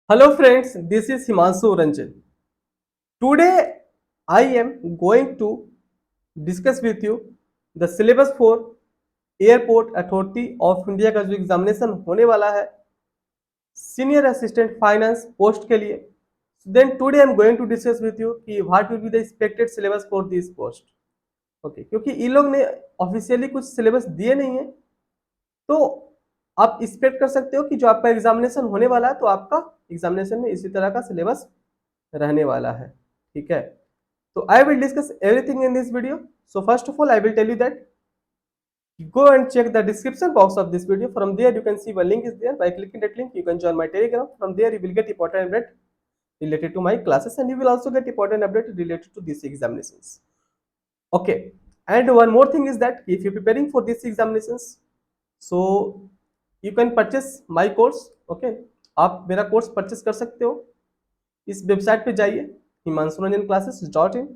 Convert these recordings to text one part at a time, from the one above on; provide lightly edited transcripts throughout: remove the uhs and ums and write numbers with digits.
Hello friends, this is Himanshu Ranjan. Today I am going to discuss with you the syllabus for airport authority of India का जो examination होने वाला है senior assistant finance post के लिए. Then today I am going to discuss with you कि what will be the expected syllabus for this post. Okay, क्योंकि इन लोग ने ऑफिशियली कुछ सिलेबस दिए नहीं है, तो आप एक्सपेक्ट कर सकते हो कि जो आपका एग्जामिनेशन होने वाला है तो आपका एग्जामिनेशन में इसी तरह का सिलेबस रहने वाला है. ठीक है, तो I will discuss everything in this video. So first of all I will tell you that go and check the description box of this video. From there you can see one link is there. By clicking that link you can join my telegram. From there you will get important update related to my classes, and you will also get important update related to these examinations. Okay, and one more thing is that if you're preparing for these examinations, so you can purchase my course. Okay, आप मेरा course purchase कर सकते हो. इस website पे जाइए himanshuranjanclasses.in.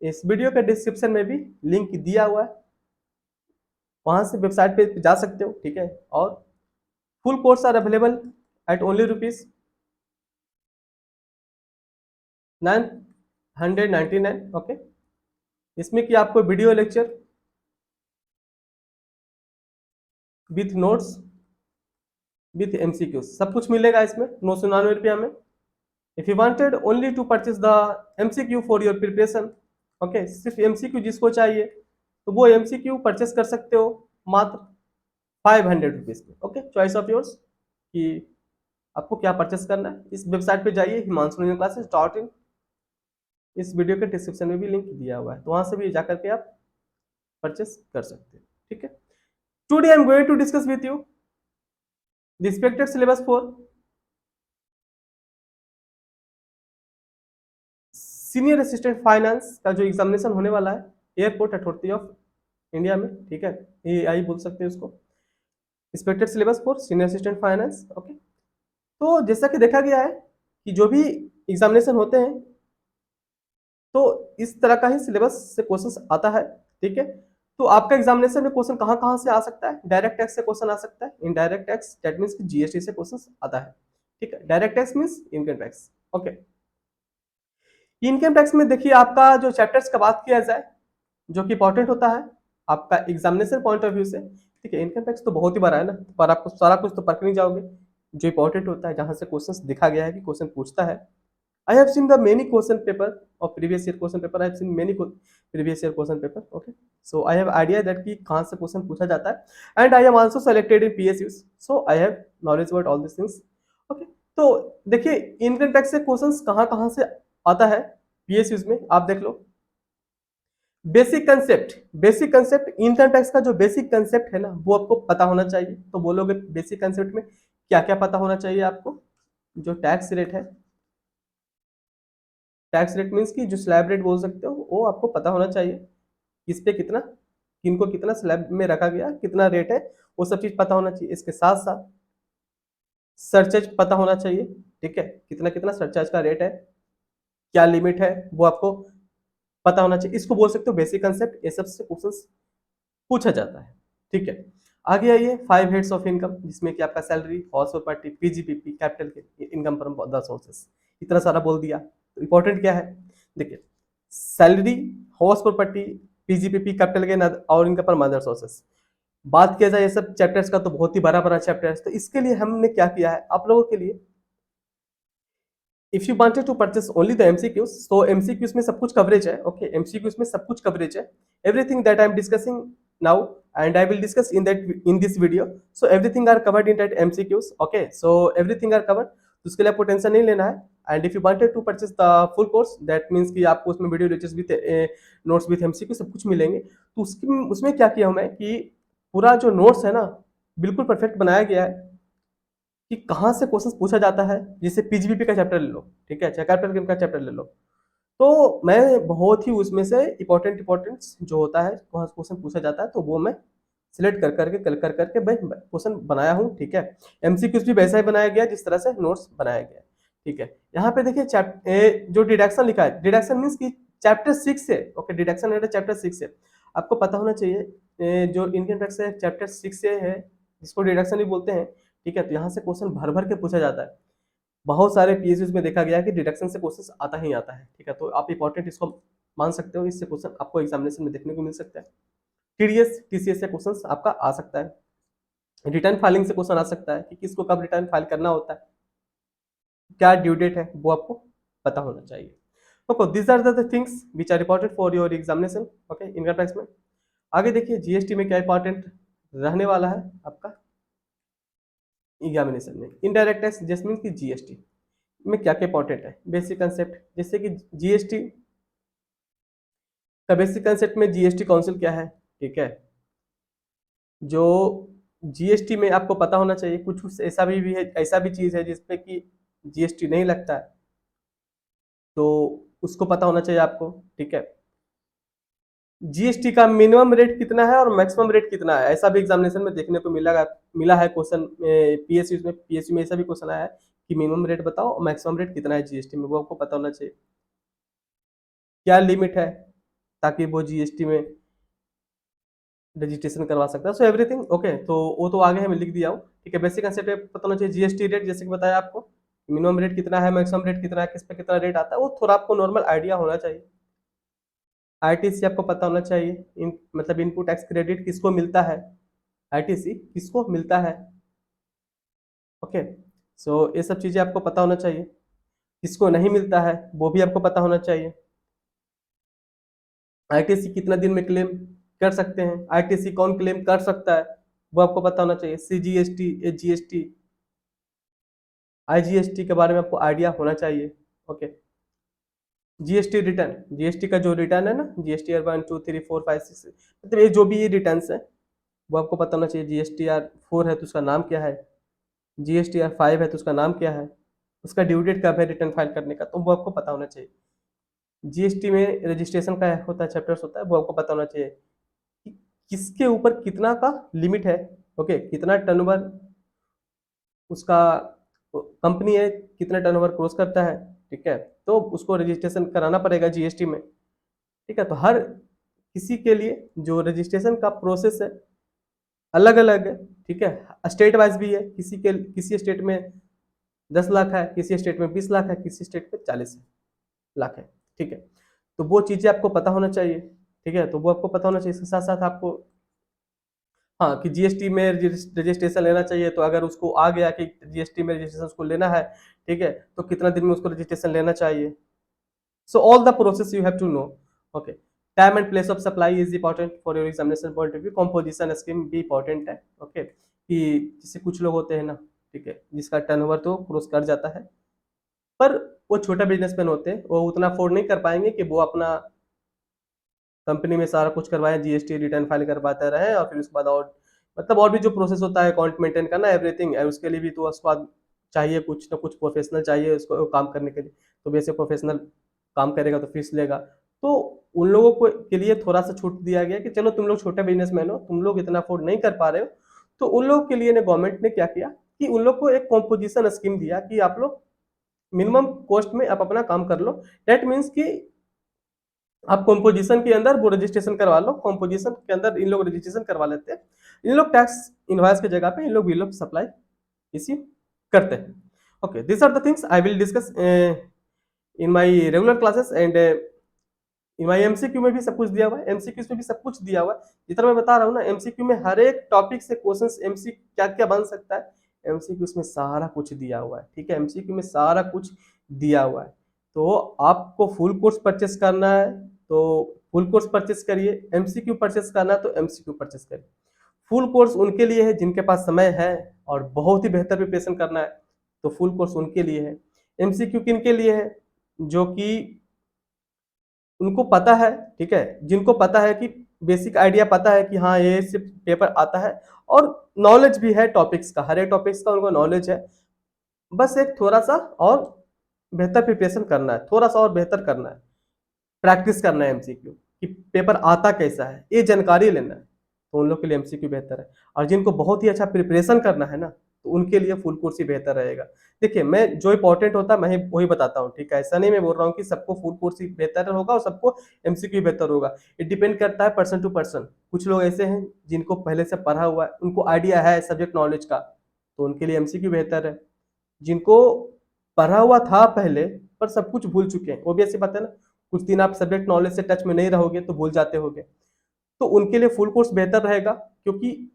इस video के डिस्क्रिप्शन में भी लिंक दिया हुआ है, वहां से वेबसाइट पे जा सकते हो. ठीक है, और full course are available at only ₹999. Okay, इसमें कि आपको video lecture with notes with MCQ सब कुछ मिलेगा इसमें ₹999 में. If you wanted only to purchase the MCQ for your preparation, okay, सिर्फ एमसीक्यू जिसको चाहिए तो वो एमसीक्यू परचेस कर सकते हो मात्र ₹500 में. ओके, चॉइस ऑफ योर्स कि आपको क्या परचेस करना है. इस वेबसाइट पे जाइए himanshuranjanclasses.in. इस वीडियो के डिस्क्रिप्शन में भी लिंक दिया हुआ है, तो वहां से भी जाकर के आप परचेस कर सकते हैं. ठीक है, today I am going to discuss with you the expected syllabus for senior assistant finance का जो एग्जामिनेशन होने वाला है एयरपोर्ट अथॉरिटी ऑफ इंडिया में. ठीक है, एआई बोल सकते हैं उसको. Expected syllabus for senior assistant finance. Okay, तो जैसा कि देखा गया है कि जो भी एग्जामिनेशन होते हैं तो इस तरह का ही सिलेबस से क्वेश्चंस आता है. ठीक है, तो आपका एग्जामिनेशन में क्वेश्चन कहाँ कहाँ से आ सकता है. डायरेक्ट टैक्स से क्वेश्चन आ सकता है. Indirect tax that means GST से क्वेश्चन आता है. ठीक है, direct tax means income tax. Okay, income tax में देखिए आपका जो चैप्टर्स का बात किया जाए जो कि इंपॉर्टेंट होता है आपका एग्जामिनेशन पॉइंट ऑफ व्यू से. ठीक है, इनकम टैक्स तो बहुत ही बड़ा है ना, पर आपको सारा कुछ तो पढ़ नहीं जाओगे. जो इंपॉर्टेंट होता है जहां से क्वेश्चन दिखा गया है कि क्वेश्चन पूछता है. I have seen the many question paper of previous year question paper. I have seen many previous year question paper. Okay, so I have idea that कि कहाँ से क्वेश्चन पूछा जाता है, and I am also selected in PSUs, so I have knowledge about all these things. Okay, तो देखिए income tax से questions कहाँ कहाँ से आता है PSUs में आप देख लो. बेसिक कंसेप्ट इनकम टैक्स का जो बेसिक कंसेप्ट है ना वो आपको पता होना चाहिए. तो बोलोगे बेसिक कंसेप्ट में क्या क्या पता होना चाहिए आपको. जो टैक्स रेट है, टैक्स रेट मीन्स की जो स्लैब रेट बोल सकते हो वो आपको पता होना चाहिए. किस पे कितना, किनको कितना स्लैब में रखा गया, कितना रेट है, वो सब चीज पता होना चाहिए. इसके साथ साथ सरचार्ज पता होना चाहिए. ठीक है, कितना कितना सरचार्ज का रेट है, क्या लिमिट है, वो आपको पता होना चाहिए. इसको बोल सकते हो बेसिक कंसेप्ट. ये सबसे क्वेश्चन पूछा जाता है. ठीक है, आगे आइए 5 हेड्स ऑफ इनकम, जिसमें कि आपका salary, house property, PGBP, capital के इनकम फ्रॉम अदर सोर्सेस. इतना सारा बोल दिया. तो इंपॉर्टेंट क्या है, देखिए salary, house property, PGBP, capital gain और इनकम फ्रॉम अदर सोर्सेस. बात किया जाए ये सब चैप्टर्स का तो बहुत ही बड़ा बड़ा चैप्टर है. तो इसके लिए हमने क्या किया है आप लोगों के लिए, if you wanted to purchase only the MCQs, तो एमसीक्यूज में सब कुछ कवरेज है. ओके, एमसीक्यूज में सब कुछ कवरेज है. Everything that I am discussing now and I will discuss in this video. So everything are covered in that MCQs. Okay, so everything are covered. तो उसके लिए आपको टेंशन नहीं लेना है. And if you wanted to purchase the full course, that means कि आपको उसमें video lectures with notes with MCQ सब कुछ मिलेंगे. तो उसमें क्या किया हूं मैं कि पूरा जो नोट्स है ना बिल्कुल परफेक्ट बनाया गया है कि कहाँ से क्वेश्चन पूछा जाता है. जैसे पीजीबीपी का चैप्टर ले लो, ठीक है, कैपिटल का चैप्टर ले लो, तो मैं बहुत ही उसमें से इंपॉर्टेंट जो होता है वहाँ क्वेश्चन पूछा जाता है तो वो मैं सिलेक्ट कर करके मैं क्वेश्चन बनाया हूँ. ठीक है, एमसीक्यूज भी वैसा ही बनाया गया जिस तरह से नोट्स बनाया गया. ठीक है, यहाँ पे देखिए जो डिडक्शन लिखा है, डिडक्शन मीन्स कि चैप्टर 6 से. ओके, डिडक्शन चैप्टर 6 से आपको पता होना चाहिए. जो इनकम टैक्स है चैप्टर 6 से है, जिसको डिडक्शन भी बोलते हैं. ठीक है, तो यहाँ से क्वेश्चन भर भर के पूछा जाता है. बहुत सारे पीएसयूज में देखा गया है कि डिडक्शन से क्वेश्चन आता ही आता है, ठीक है। तो आप इंपॉर्टेंट इसको मान सकते हो, इससे क्वेश्चन आपको एग्जामिनेशन में देखने को मिल सकता है। टीडीएस टीसीएस से क्वेश्चन आपका आ सकता है। रिटर्न फाइलिंग से क्वेश्चन आ सकता है कि किसको कब रिटर्न फाइल करना होता है, क्या ड्यू डेट है, वो आपको पता होना चाहिए। Okay, this are the things which are important for your examination, okay, income tax में। आगे देखिए जीएसटी में क्या इंपॉर्टेंट रहने वाला है आपका एग्जामिनेशन में। इनडायरेक्ट टैक्स जैसे कि जीएसटी में क्या क्या इंपॉर्टेंट है, बेसिक कंसेप्ट, जैसे कि जीएसटी का बेसिक कंसेप्ट में जीएसटी काउंसिल क्या है, ठीक है। जो जीएसटी में आपको पता होना चाहिए, कुछ ऐसा भी है, ऐसा भी चीज है जिसपे कि जीएसटी नहीं लगता है, तो उसको पता होना चाहिए आपको, ठीक है। जीएसटी का मिनिमम रेट कितना है और मैक्सिमम रेट कितना है, ऐसा भी एग्जामिनेशन में देखने को मिला है क्वेश्चन, पीएसयू में ऐसा भी क्वेश्चन आया है कि मिनिमम रेट बताओ और मैक्सिमम रेट कितना है जीएसटी में, वो आपको पता होना चाहिए। क्या लिमिट है ताकि वो जीएसटी में रजिस्ट्रेशन करवा सकता है, सो एवरीथिंग ओके। तो वो तो आगे है, मैं लिख दिया हूँ, ठीक है। बेसिक कंसेप्ट पता होना चाहिए। जीएसटी रेट जैसे कि बताया आपको, मिनिमम रेट कितना है, मैक्सिमम रेट कितना है, किस पे कितना रेट आता है, वो थोड़ा आपको नॉर्मल आइडिया होना चाहिए। आईटीसी आपको पता होना चाहिए, मतलब इनपुट टैक्स क्रेडिट किसको मिलता है, आईटीसी किसको मिलता है, ओके। सो ये सब चीजें आपको पता होना चाहिए। किसको नहीं मिलता है वो भी आपको पता होना चाहिए। आईटीसी कितना दिन में क्लेम कर सकते हैं, आईटीसी कौन क्लेम कर सकता है, वो आपको पता होना चाहिए। सीजीएसटी, एजीएसटी, आईजीएसटी के बारे में आपको आइडिया होना चाहिए, ओके। जीएसटी रिटर्न, जीएसटी का जो रिटर्न है ना, जीएसटी आर 1 2 3 4 5 6, मतलब ये जो भी ये रिटर्न है वो आपको पता होना चाहिए। जीएसटी आर 4 है तो उसका नाम क्या है, जीएसटी आर 5 है तो उसका नाम क्या है, उसका ड्यू डेट कब है रिटर्न फाइल करने का, तो वो आपको पता होना चाहिए। जीएसटी में रजिस्ट्रेशन का होता है, चैप्टर्स होता है, वो आपको पता होना चाहिए कि किसके ऊपर कितना का लिमिट है, ओके, कितना टर्नओवर उसका कंपनी है, कितना टर्नओवर क्रॉस करता है, ठीक है। तो उसको रजिस्ट्रेशन कराना पड़ेगा जीएसटी में, ठीक है। तो हर किसी के लिए जो रजिस्ट्रेशन का प्रोसेस है अलग अलग है, ठीक है। स्टेट वाइज भी है, किसी स्टेट में 10 लाख है, किसी स्टेट में 20 लाख है, किसी स्टेट में 40 लाख है, ठीक है। तो वो चीजें आपको पता होना चाहिए, ठीक है। तो वो आपको पता होना चाहिए, इसके साथ साथ आपको हाँ कि जीएसटी में रजिस्ट्रेशन लेना चाहिए, तो अगर उसको आ गया कि जीएसटी में रजिस्ट्रेशन उसको लेना है, ठीक है, तो कितना दिन में उसको रजिस्ट्रेशन लेना चाहिए। So all the process you have to know. Okay. Time and place of supply is important for your examination point of view. Composition scheme भी important है. Okay. कि जैसे कुछ लोग होते हैं ना, ठीक है, जिसका टर्नओवर तो क्रॉस कर जाता है, पर वो छोटा बिजनेसमैन होते हैं, वो उतना अफोर्ड नहीं कर पाएंगे कि वो अपना कंपनी में सारा कुछ करवाएं, जीएसटी रिटर्न फाइल करवाते रहे और फिर उसके बाद और मतलब और भी जो प्रोसेस होता है अकाउंट मेंटेन करना एवरीथिंग, उसके लिए भी तो उसके बाद चाहिए कुछ ना कुछ प्रोफेशनल चाहिए उसको काम करने के लिए। तो वैसे प्रोफेशनल काम करेगा तो फीस लेगा। तो उन लोगों को के लिए थोड़ा सा छूट दिया गया कि चलो तुम लोग छोटे बिजनेसमैन हो, तुम लोग इतना अफोर्ड नहीं कर पा रहे हो, तो उन लोग के लिए गवर्नमेंट ने क्या किया कि उन लोग को एक कॉम्पोजिशन स्कीम दिया कि आप लोग मिनिमम कॉस्ट में आप अपना काम कर लो। डेट मीन्स कि आप कॉम्पोजिशन के अंदर वो रजिस्ट्रेशन करवा लो, कॉम्पोजिशन के अंदर इन लोग रजिस्ट्रेशन करवा लेते हैं, इन लोग टैक्स इनवॉइस की जगह पे इन लोग बिल ऑफ सप्लाई इसी करते हैं। Okay, this are the things I will discuss in my regular classes and in my MCQ में भी सब कुछ दिया हुआ है, एमसीक्यू में भी सब कुछ दिया हुआ है। जितना मैं बता रहा हूँ ना, एमसीक्यू में हर एक टॉपिक से क्वेश्चंस एमसी क्या क्या बन सकता है, एमसीक्यू में सारा कुछ दिया हुआ है, ठीक है। एमसीक्यू में सारा कुछ दिया हुआ है। तो आपको फुल कोर्स परचेस करना है तो फुल कोर्स परचेस करिए, एमसीक्यू परचेस करना है तो एमसीक्यू परचेस करिए। फुल कोर्स उनके लिए है जिनके पास समय है और बहुत ही बेहतर प्रिपरेशन करना है, तो फुल कोर्स उनके लिए है। एमसीक्यू किनके लिए है, जो कि उनको पता है, ठीक है, जिनको पता है कि बेसिक आइडिया पता है कि हाँ ये सिर्फ पेपर आता है और नॉलेज भी है टॉपिक्स का, हर एक टॉपिक्स का उनको नॉलेज है। बस एक थोड़ा सा और बेहतर प्रिपरेशन करना है, थोड़ा सा और बेहतर करना है, प्रैक्टिस करना है एमसीक्यू कि पेपर आता कैसा है, ये जानकारी लेना है, तो उन लोग के लिए एमसीक्यू बेहतर है। और जिनको बहुत ही अच्छा प्रिपरेशन करना है ना, तो उनके लिए फुल कोर्स ही बेहतर रहेगा। देखिए मैं जो इंपॉर्टेंट होता है मैं वही बताता हूँ, ठीक है। ऐसा नहीं मैं बोल रहा हूँ कि सबको फुल कोर्स ही बेहतर होगा और सबको एमसीक्यू बेहतर होगा, ये डिपेंड करता है पर्सन टू पर्सन। कुछ लोग ऐसे हैं जिनको पहले से पढ़ा हुआ है, उनको आइडिया है सब्जेक्ट नॉलेज का, तो उनके लिए एमसीक्यू बेहतर है। जिनको पढ़ा हुआ था पहले पर सब कुछ भूल चुके हैं, ऑब्वियस बात है ना। कुछ दिन आप सब्जेक्ट नॉलेज से टच में नहीं रहोगे तो भूल जाते होगे। तो उनके लिए फुल कोर्स बेहतर रहेगा, क्योंकि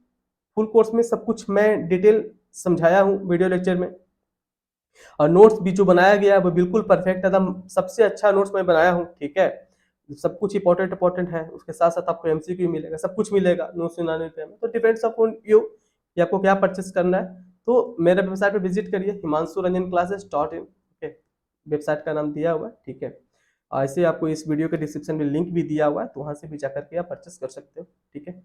फुल कोर्स में सब कुछ मैं डिटेल समझाया हूँ वीडियो लेक्चर में। और नोट्स भी जो बनाया गया है वो बिल्कुल परफेक्ट, एकदम सबसे अच्छा नोट्स मैं बनाया हूँ, ठीक है। सब कुछ इंपॉर्टेंट है, उसके साथ साथ आपको एमसीक्यू मिलेगा, सब कुछ मिलेगा नोट्स 99 में। तो डिपेंड्स अपॉन यू कि आपको क्या परचेस करना है। तो मेरे वेबसाइट पे विजिट करिए, हिमांशु रंजन क्लासेस.in, ओके, वेबसाइट का नाम दिया हुआ है, ठीक है। ऐसे आपको इस वीडियो के डिस्क्रिप्शन में लिंक भी दिया हुआ है, तो वहां से भी जाकर के आप परचेस कर सकते हो, ठीक है।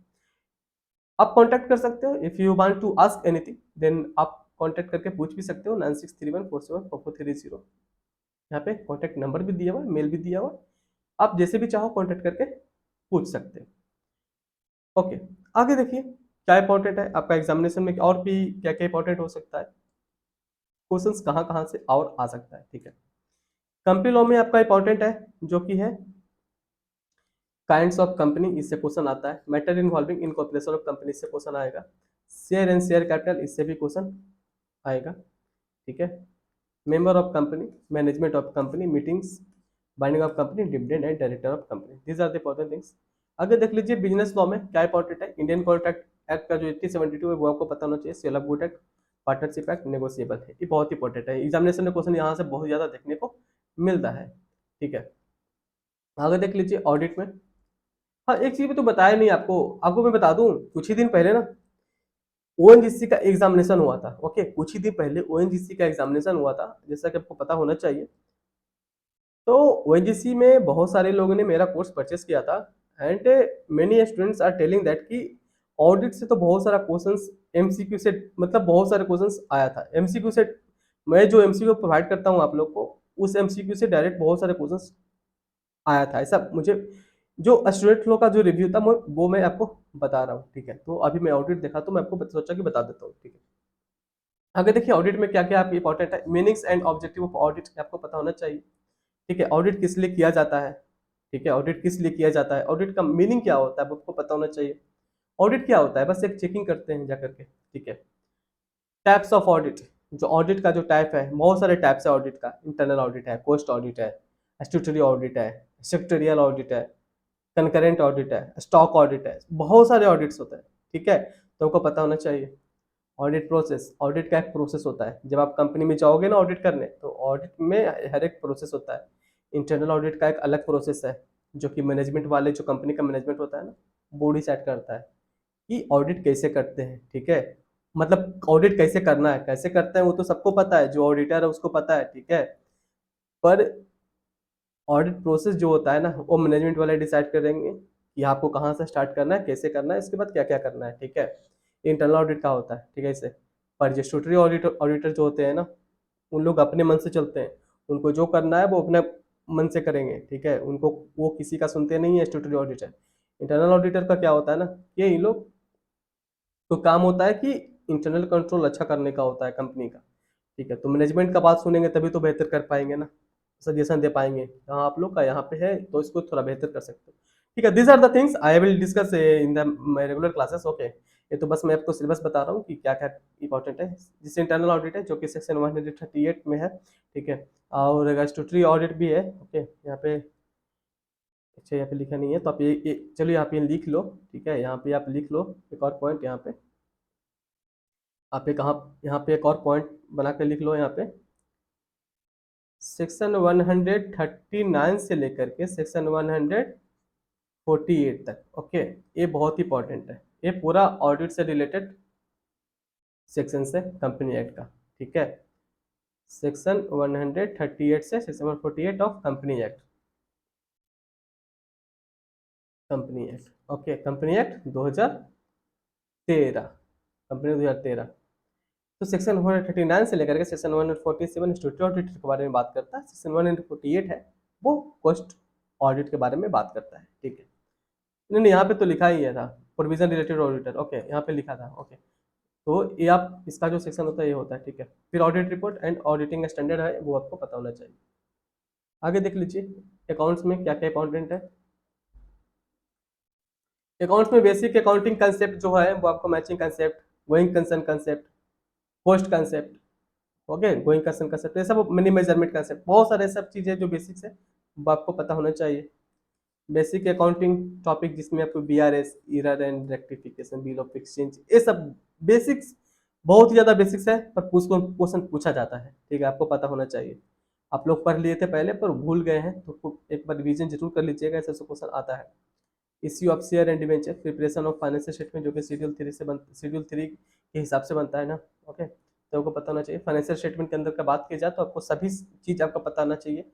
आप कांटेक्ट कर सकते हो if you want to ask anything, then आप कांटेक्ट करके पूछ भी सकते हो 9631474430। यहाँ पे कांटेक्ट नंबर भी दिया हुआ है, मेल भी दिया हुआ है, आप जैसे भी चाहो कांटेक्ट करके पूछ सकते हो। ओके, आगे देखिए क्या इंपॉर्टेंट है आपका एग्जामिनेशन में, और भी क्या क्या इंपॉर्टेंट हो सकता है, क्वेश्चंस कहाँ कहाँ से और आ सकता है, ठीक है। कंपनी लॉ में आपका इंपॉर्टेंट है जो कि है काइंड्स ऑफ कंपनी, इससे क्वेश्चन आता है। Matter involving incorporation of company, इससे क्वेश्चन आएगा। शेयर एंड शेयर कैपिटल, इससे भी क्वेश्चन आएगा, ठीक है। Member of company, management of company, meetings, binding of company, dividend and director of company, these are the important things. आगे देख लीजिए बिजनेस लॉ में क्या इंपॉर्टेंट है। इंडियन कॉन्ट्रैक्ट एक्ट का जो 1872 है वो आपको पता होना चाहिए। Sale of good act, partnership act, negotiable है, ये बहुत इंपॉर्टेंट है। एग्जामिनेशन में क्वेश्चन यहाँ से बहुत ज्यादा देखने को मिलता है, ठीक है। आगे देख लीजिए ऑडिट में। हाँ, एक चीज भी तो बताया नहीं आपको, आपको मैं बता दूं, कुछ ही दिन पहले ना ओएनजीसी का एग्जामिनेशन हुआ था, ओके, कुछ ही दिन पहले ओएनजीसी का एग्जामिनेशन हुआ था, जैसा कि आपको पता होना चाहिए। तो ओएनजीसी में बहुत सारे लोगों ने मेरा कोर्स परचेस किया था, and many students are telling that कि ऑडिट से तो बहुत सारा क्वेश्चंस एमसीक्यू से, मतलब बहुत सारे क्वेश्चंस आया था एमसीक्यू से। मैं जो एमसीक्यू प्रोवाइड करता हूँ आप लोग को, उस एमसीक्यू से डायरेक्ट बहुत सारे क्वेश्चंस आया था, ऐसा मुझे जो स्टूडेंट लोग का जो रिव्यू था वो मैं आपको बता रहा हूँ, ठीक है। तो अभी मैं ऑडिट देखा तो मैं आपको सोचा कि बता देता हूँ, ठीक है। आगे देखिए ऑडिट में क्या क्या आपकी इंपॉर्टेंट है। Meanings and objective of audit आपको पता होना चाहिए, ठीक है। ऑडिट किस लिए किया जाता है, ठीक है, ऑडिट किस लिए किया जाता है, ऑडिट का मीनिंग क्या होता है वो आपको पता होना चाहिए। ऑडिट क्या होता है, बस एक चेकिंग करते हैं जाकर के, ठीक है। टाइप्स ऑफ ऑडिट, जो ऑडिट का जो टाइप है, बहुत सारे टाइप्स है ऑडिट का। इंटरनल ऑडिट है, पोस्ट ऑडिट है, स्टैट्यूटरी ऑडिट है, सेक्टोरियल ऑडिट है, कंकरेंट ऑडिट है, स्टॉक ऑडिट है, बहुत सारे ऑडिट्स होते हैं, ठीक है। तो आपको पता होना चाहिए। ऑडिट प्रोसेस, ऑडिट का एक प्रोसेस होता है, जब आप कंपनी में जाओगे ना ऑडिट करने, तो ऑडिट में हर एक प्रोसेस होता है। इंटरनल ऑडिट का एक अलग प्रोसेस है, जो कि मैनेजमेंट वाले, जो कंपनी का मैनेजमेंट होता है ना, वो डिसाइड करता है कि ऑडिट कैसे करते हैं, ठीक है। मतलब ऑडिट कैसे करना है, कैसे करते हैं वो तो सबको पता है, जो ऑडिटर है उसको पता है, ठीक है। पर ऑडिट प्रोसेस जो होता है ना, वो मैनेजमेंट वाले डिसाइड करेंगे कि आपको कहाँ से स्टार्ट करना है, कैसे करना है, इसके बाद क्या क्या करना है, ठीक है। इंटरनल ऑडिट का होता है, ठीक है इसे। पर जो स्टैट्यूटरी ऑडिटर जो होते हैं ना, उन लोग अपने मन से चलते हैं, उनको जो करना है वो अपने मन से करेंगे, ठीक है। उनको वो किसी का सुनते नहीं है स्टैट्यूटरी ऑडिटर। इंटरनल ऑडिटर का क्या होता है ना, ये इन लोग तो काम होता है कि इंटरनल कंट्रोल अच्छा करने का होता है कंपनी का, ठीक है। तो मैनेजमेंट का बात सुनेंगे तभी तो बेहतर कर पाएंगे ना, सजेशन दे पाएंगे, हाँ आप लोग का यहाँ पे है तो इसको थोड़ा बेहतर कर सकते हो, ठीक है। These are the things I will discuss in the my regular classes, okay. ये तो बस मैं आपको सिलेबस बता रहा हूँ कि क्या क्या इंपॉर्टेंट है। जिससे इंटरनल ऑडिट है जो कि सेक्शन 138 में है, ठीक है। और स्टैट्यूटरी ऑडिट भी है, ओके। यहाँ पे अच्छा, यहाँ पे लिखा नहीं है तो आप ये चलो यहाँ पे लिख लो, ठीक है। यहाँ पे आप लिख लो एक और पॉइंट, यहाँ पे आप एक, कहाँ यहाँ पे एक और पॉइंट बना के लिख लो, यहाँ पे सेक्शन 139 से लेकर के सेक्शन 148 तक, ओके। ये बहुत इंपॉर्टेंट है, ये पूरा ऑडिट से रिलेटेड सेक्शन से कंपनी एक्ट का, ठीक है। सेक्शन 138 से section 148 of company act, company act, okay. Company act 2013, company 2013। तो सेक्शन 139 से लेकर के सेक्शन 147 स्टैट्यूटरी ऑडिट के बारे में बात करता है। सेक्शन 148 है वो कॉस्ट ऑडिट के बारे में बात करता है, ठीक है। नहीं नहीं, यहाँ पे तो लिखा ही है था, प्रोविजन रिलेटेड ऑडिटर, ओके, यहाँ पे लिखा था, ओके। तो ये आप इसका जो सेक्शन होता है ये होता है, ठीक है। फिर audit report and auditing standard है, वो आपको पता होना चाहिए। आगे देख लीजिए अकाउंट्स में क्या क्या इंपॉर्टेंट है। अकाउंट्स में बेसिक अकाउंटिंग कंसेप्ट जो है वो आपको matching concept, going concern concept, post concept, okay, going concern concept, ये सब मिनी मेजरमेंट कंसेप्ट, बहुत सारे सब चीज़ें जो बेसिक्स है वो आपको पता होना चाहिए। बेसिक अकाउंटिंग टॉपिक जिसमें आपको BRS, error and rectification, bill of exchange, ये सब बेसिक्स, बहुत ही ज़्यादा बेसिक्स है, पर क्वेश्चन पूछा जाता है, ठीक है, आपको पता होना चाहिए। आप लोग पढ़ लिए थे पहले पर भूल गए हैं तो एक बार रिवीजन जरूर कर लीजिएगा, ऐसा क्वेश्चन आता है। Issue of share and debenture, preparation of financial statement, जो कि शेड्यूल 3 के हिसाब से बनता है ना। ओके, तो आपको पता होना चाहिए। फाइनेंशियल स्टेटमेंट के अंदर का बात की जाए तो आपको सभी चीज़ आपका पता होना चाहिए।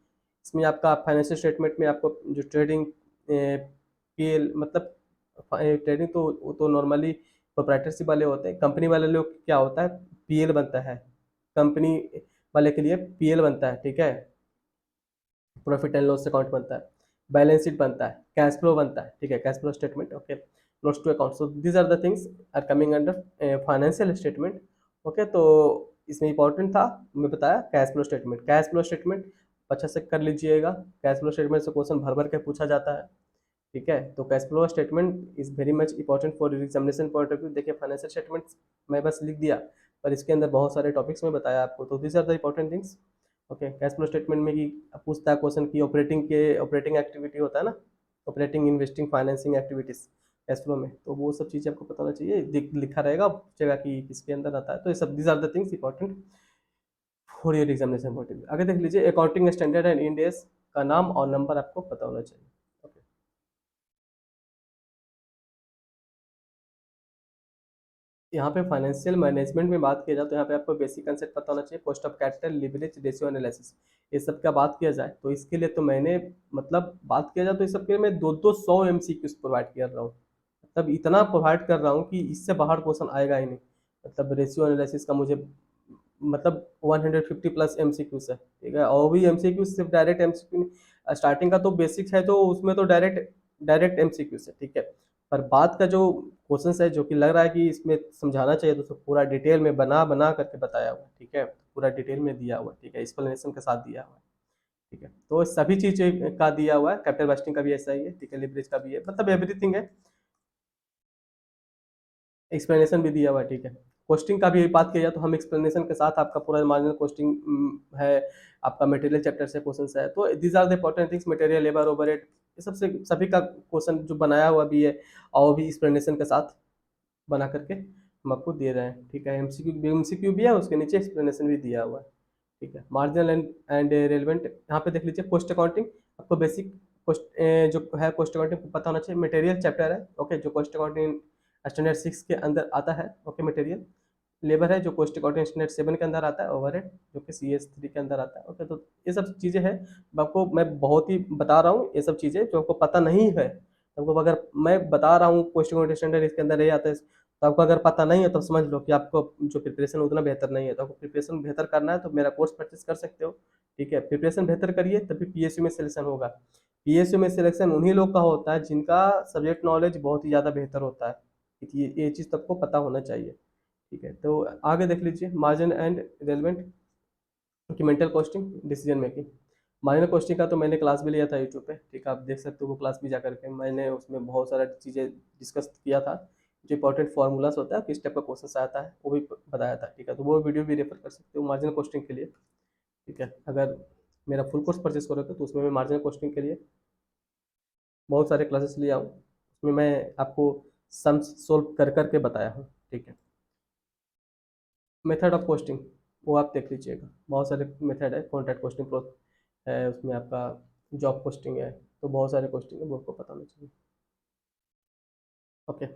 इसमें आपका फाइनेंशियल स्टेटमेंट में आपको जो ट्रेडिंग, पीएल मतलब ट्रेडिंग तो वो तो नॉर्मली प्रोप्राइटरशिप वाले होते हैं। कंपनी वाले लोग क्या होता है, पीएल बनता है, कंपनी वाले के लिए पीएल बनता है, ठीक है, प्रॉफिट एंड लॉस अकाउंट बनता है, बैलेंस शीट बनता है, कैश फ्लो बनता है, ठीक है, cash flow statement, okay, notes to account, so these are the things are coming under financial statement. Okay, तो इसमें इंपॉर्टेंट था, मैं बताया cash flow statement. Cash flow statement अच्छा से कर लीजिएगा, कैश फ्लो स्टेटमेंट से क्वेश्चन भर भर के पूछा जाता है, ठीक है। तो cash flow statement is very much important for examination point of view. देखिए फाइनेंशियल स्टेटमेंट मैं बस लिख दिया, पर इसके अंदर बहुत सारे टॉपिक्स में बताया आपको, तो this are the important things. Okay, cash flow statement में कि पूछता है क्वेश्चन की ऑपरेटिंग एक्टिविटी होता है ना, operating investing financing activities cash flow में, तो वो सब चीज़ें आपको पता होना चाहिए, लिखा रहेगा पूछेगा कि किसके अंदर आता है, तो ये सब these are the things important for your examination point of view. आगे देख लीजिए, accounting standard and Ind AS का नाम और नंबर आपको पता होना चाहिए। ओके, यहाँ पे फाइनेंशियल मैनेजमेंट में बात किया जाए तो यहाँ पे आपको बेसिक कंसेप्ट पता होना चाहिए, cost of capital, leverage ratio analysis, ये सब का बात किया जाए तो इसके लिए तो मैंने मतलब बात किया जाए तो इस सब के लिए मैं 200 एमसीक्यूज प्रोवाइड कर रहा हूँ, मतलब इतना प्रोवाइड कर रहा हूँ कि इससे बाहर क्वेश्चन आएगा ही नहीं। मतलब रेशियो एनालिसिस का मुझे मतलब 150 प्लस एमसीक्यूज है, ठीक है, और भी एमसीक्यूज सिर्फ डायरेक्ट एमसीक्यू, स्टार्टिंग का तो बेसिक्स है तो उसमें तो डायरेक्ट डायरेक्ट एमसीक्यूज है, ठीक है, पर बात का जो क्वेश्चन है जो कि लग रहा है कि इसमें समझाना चाहिए तो उसको पूरा डिटेल में बना बना करके बताया हुआ है, ठीक है, पूरा डिटेल में दिया हुआ है, ठीक है, एक्सप्लेनेशन के साथ दिया हुआ है, ठीक है, तो सभी चीज का दिया हुआ है, कैपिटल बस्टिंग का भी ऐसा ही है, ठीक है, लिवरेज का भी है, मतलब एवरीथिंग है, एक्सप्लेनेशन भी दिया हुआ है, ठीक है। कोस्टिंग का भी बात किया जाए तो हम एक्सप्लेनेशन के साथ आपका पूरा मार्जिनल कोस्टिंग है, आपका मटेरियल चैप्टर से क्वेश्चन है, तो these are the important things, material, labour, overhead, ये सबसे सभी का क्वेश्चन जो बनाया हुआ भी है और भी एक्सप्लेनेशन के साथ बना करके हम आपको दे रहे हैं, ठीक है, एमसीक्यू भी है, उसके नीचे एक्सप्लेनेशन भी दिया हुआ है, ठीक है। मार्जिनल एंड रेलिवेंट, यहाँ पे देख लीजिए कॉस्ट अकाउंटिंग, आपको बेसिक कॉस्ट जो है कॉस्ट अकाउंटिंग पता होना चाहिए, मटेरियल चैप्टर है, ओके, जो कॉस्ट अकाउंटिंग स्टैंडर्ड 6 के अंदर आता है, ओके, मटेरियल, लेबर है जो कॉस्ट अकाउंटिंग स्टैंडर्ड 7 के अंदर आता है, ओवरहेड जो कि CS3 के अंदर आता है, ओके, तो ये सब चीज़ें हैं, आपको मैं बहुत ही बता रहा हूँ ये सब चीज़ें जो आपको पता नहीं है, आपको अगर मैं बता रहा हूँ कॉस्ट अकाउंटिंग स्टैंडर्ड इसके अंदर ये आता है, तो आपको अगर पता नहीं है तो समझ लो कि आपको जो प्रिपरेशन उतना बेहतर नहीं है, तो आपको प्रिपरेशन बेहतर करना है तो मेरा कोर्स परचेस कर सकते हो, ठीक है, प्रिपरेशन बेहतर करिए तभी पीएसयू में सिलेक्शन होगा। पीएसयू में सिलेक्शन उन्हीं लोग का होता है जिनका सब्जेक्ट नॉलेज बहुत ही ज़्यादा बेहतर होता है, ये चीज़ तो आपको पता होना चाहिए, ठीक है। तो आगे देख लीजिए, margin and relevant documental costing decision making, marginal costing का तो मैंने क्लास भी लिया था यूट्यूब पे, ठीक है, आप देख सकते हो वो क्लास भी जा करके, मैंने उसमें बहुत सारा चीज़ें डिस्कस किया था, जो इंपॉर्टेंट फार्मूलाज होता है किस टाइप का क्वेश्चन आता है वो भी बताया था, ठीक है, तो वो वीडियो भी रेफर कर सकते हो मार्जिनल कॉस्टिंग के लिए, ठीक है। अगर मेरा फुल कोर्स परचेस करोगे तो उसमें मैं मार्जिनल कॉस्टिंग के लिए बहुत सारे क्लासेस लिया हूँ, उसमें मैं आपको सम्स सोल्व कर करके बताया हूँ, ठीक है। मेथड ऑफ कॉस्टिंग वो आप देख लीजिएगा, बहुत सारे मेथड है, कॉन्ट्रैक्ट कॉस्टिंग प्रो है, उसमें आपका जॉब कॉस्टिंग है, तो बहुत सारे कॉस्टिंग है वो आपको पता होना चाहिए, okay.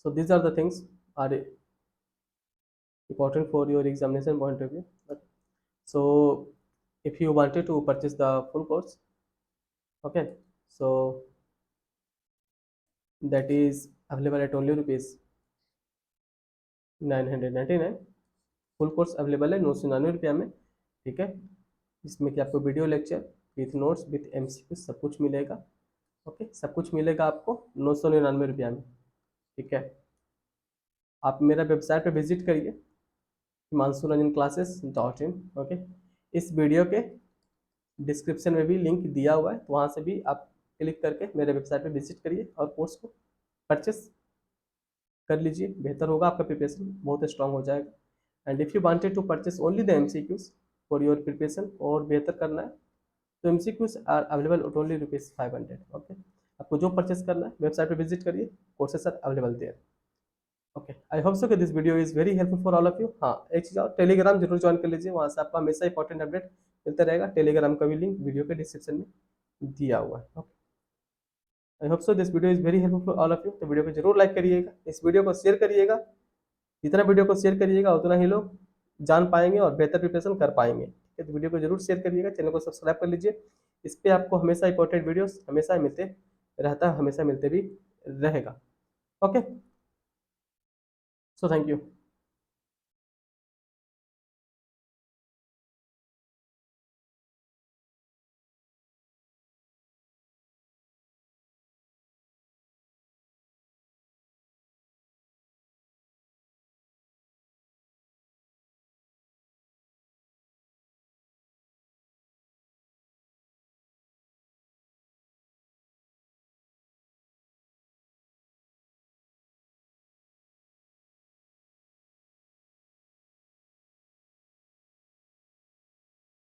So these are the things are important for your examination point of view. Okay. So if you wanted to purchase the full course, okay, so that is available at only rupees 999। Full course available है 999 में, ठीक है, इसमें कि आपको video lecture with notes with MCQ सब कुछ मिलेगा, ओके, सब कुछ मिलेगा आपको 999 में, ठीक है। आप मेरा वेबसाइट पे विजिट करिए, himanshuranjanclasses.in, ओके, इस वीडियो के डिस्क्रिप्शन में भी लिंक दिया हुआ है, तो वहाँ से भी आप क्लिक करके मेरे वेबसाइट पे विजिट करिए और कोर्स को परचेस कर लीजिए, बेहतर होगा, आपका प्रिपरेशन बहुत स्ट्रांग हो जाएगा। And if you wanted to purchase only the MCQs for your preparation और बेहतर करना है तो MCQs are available at only ₹500. Okay, आपको जो परचेस करना है वेबसाइट पर विजिट करिए, courses are available there. Okay, I hope so कि this video is very helpful for all of you. हाँ, एक चीज़ और, टेलीग्राम जरूर ज्वाइन कर लीजिए, वहाँ से आपको हमेशा इंपॉर्टेंट अपडेट मिलता रहेगा. टेलीग्राम का भी लिंक वीडियो के डिस्क्रिप्शन में दिया हुआ है. Okay, I hope so this video is very helpful for all of you. तो वीडियो को जरूर लाइक करिएगा, इस वीडियो को शेयर करिएगा. जितना वीडियो को शेयर करिएगा उतना ही लोग जान पाएंगे और बेहतर प्रिपरेशन कर पाएंगे. ठीक है, तो वीडियो को जरूर शेयर करिएगा, चैनल को सब्सक्राइब कर लीजिए. इस पर आपको हमेशा इंपॉर्टेंट वीडियोस हमेशा मिलते रहता है, हमेशा मिलते भी रहेगा. Okay, so thank you.